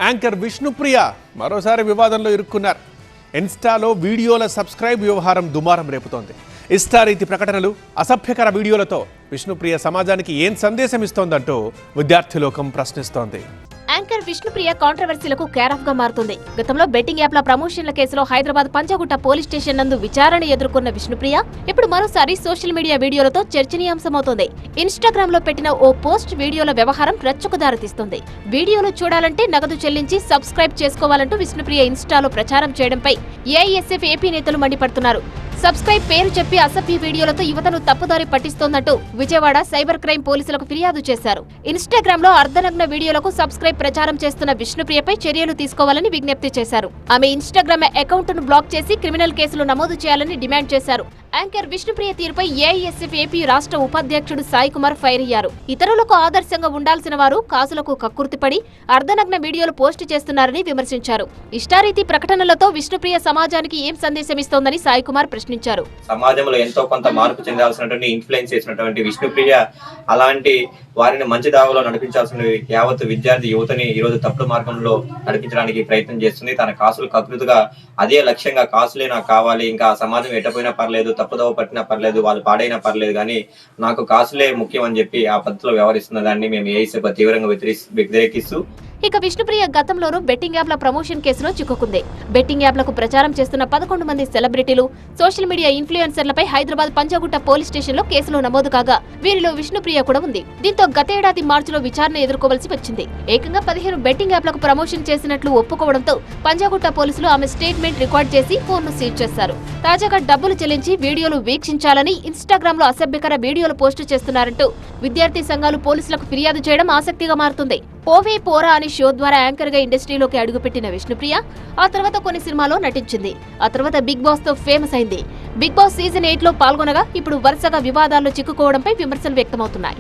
Anchor Vishnupriya మరోసారి వివాదంలో ఇరుక్కున్నారు. ఇన్స్టాలో వీడియోల సబ్స్క్రైబ్ వ్యవహారం దుమారం రేపుతోంది. ఇష్టారీతి ప్రకటనలు, అసభ్యకర వీడియోలతో విష్ణుప్రియ సమాజానికి ఏం సందేశం ఇస్తోందంటూ విద్యార్థిలోకం ప్రశ్నిస్తోంది. యాంకర్ విష్ణుప్రియ కాంట్రవర్సీలకు కేరాఫ్ గా మారుతుంది. గతంలో బెట్టింగ్ యాప్ల ప్రమోషన్ల కేసులో హైదరాబాద్ పంజాగుట్ట పోలీస్ స్టేషన్ నందు విచారణ ఎదుర్కొన్న విష్ణుప్రియ ఇప్పుడు మరోసారి సోషల్ మీడియా వీడియోలతో చర్చనీయాంశమవుతోంది. ఇన్స్టాగ్రామ్ లో పెట్టిన ఓ పోస్ట్ వీడియోల వ్యవహారం రచ్చకు దారితీస్తుంది. వీడియోలు చూడాలంటే నగదు చెల్లించి సబ్స్క్రైబ్ చేసుకోవాలంటూ విష్ణుప్రియ ఇన్స్టాలో ప్రచారం చేయడంపై ఏఐఎస్ఎఫ్ ఏపీ నేతలు మండిపడుతున్నారు. సబ్స్క్రైబ్ పేరు చెప్పి అసభ్య వీడియోలతో యువతను తప్పుదారి పట్టిస్తోందంటూ విజయవాడ సైబర్ క్రైమ్ పోలీసులకు ఫిర్యాదు చేశారు. ఇన్స్టాగ్రామ్ లో అర్ధనగ్న వీడియోలకు సబ్స్క్రైబ్ ప్రచారం చేస్తున్న విష్ణుప్రియపై చర్యలు తీసుకోవాలని విజ్ఞప్తి చేశారు. ఆమె ఇన్స్టాగ్రామ్ అకౌంట్ ను బ్లాక్ చేసి క్రిమినల్ కేసులు నమోదు చేయాలని డిమాండ్ చేశారు. యాంకర్ విష్ణుప్రియ తీరుపై ఏఐఎస్ఎఫ్ ఏపీ రాష్ట్ర ఉపాధ్యక్షుడు సాయి కుమార్ ఫైర్ అయ్యారు. ఇతరులకు ఆదర్శంగా ఉండాల్సిన వారు కాసులకు కక్కుర్తిపడి అర్ధనగ్న వీడియోలు పోస్టు చేస్తున్నారని విమర్శించారు. ఇష్టారీతి ప్రకటనలతో విష్ణుప్రియ సమాజానికి ఏం సందేశం ఇస్తోందని సాయి కుమార్ ప్రశ్నించారు. సమాజంలో ఎంతో కొంత మార్పు చెందాల్సినటువంటి ఇన్ఫ్లుయెన్స్ చేసినటువంటి విష్ణుప్రియ అలాంటి వారిని మంచి దావలో నడిపించాల్సిన యావత్ విద్యార్థి యువతని ఈ రోజు తప్పుడు మార్గంలో నడిపించడానికి ప్రయత్నం చేస్తుంది. తన కాసులు కకృతిగా అదే లక్ష్యంగా కాసులే నాకు కావాలి, ఇంకా సమాజం ఎట్టపోయినా పర్లేదు, తప్పుదోవ పట్టినా పర్లేదు, వాళ్ళు పాడైనా పర్లేదు, కానీ నాకు కాసులే ముఖ్యం అని చెప్పి ఆ పద్ధతిలో వ్యవహరిస్తున్న దాన్ని మేము ఏఐసీ తీవ్రంగా వ్యతిరేకిస్తూ ఇక విష్ణుప్రియ గతంలోనూ బెట్టింగ్ యాప్ల ప్రమోషన్ కేసులో చిక్కుకుంది. బెట్టింగ్ యాప్లకు ప్రచారం చేస్తున్న 11 మంది సెలబ్రిటీలు, సోషల్ మీడియా ఇన్ఫ్లుయెన్సర్లపై హైదరాబాద్ పంజాగుట్ట పోలీస్ స్టేషన్ లో కేసులు నమోదు కాగా వీరిలో విష్ణుప్రియ కూడా ఉంది. దీంతో గతేడాది మార్చిలో విచారణ ఎదుర్కోవాల్సి వచ్చింది. ఏకంగా 15 బెట్టింగ్ యాప్లకు ప్రమోషన్ చేసినట్లు ఒప్పుకోవడంతో పంజాగుట్ట పోలీసులు ఆమె స్టేట్మెంట్ రికార్డ్ చేసి ఫోన్ను సీజ్ చేశారు. తాజాగా డబ్బులు చెల్లించి వీడియోలు వీక్షించాలని ఇన్స్టాగ్రామ్ లో అసభ్యకర వీడియోలు పోస్టు చేస్తున్నారంటూ విద్యార్థి సంఘాలు పోలీసులకు ఫిర్యాదు చేయడం ఆసక్తిగా మారుతుంది. పోవే పోరా అనే షో ద్వారా యాంకర్ గా ఇండస్ట్రీలోకి అడుగుపెట్టిన విష్ణుప్రియ ఆ తర్వాత కొన్ని సినిమాలో నటించింది. ఆ తర్వాత బిగ్ బాస్ తో ఫేమస్ అయింది. బిగ్ బాస్ సీజన్ 8 లో పాల్గొనగా ఇప్పుడు వరుసగా వివాదాల్లో చిక్కుకోవడంపై విమర్శలు వ్యక్తమవుతున్నాయి.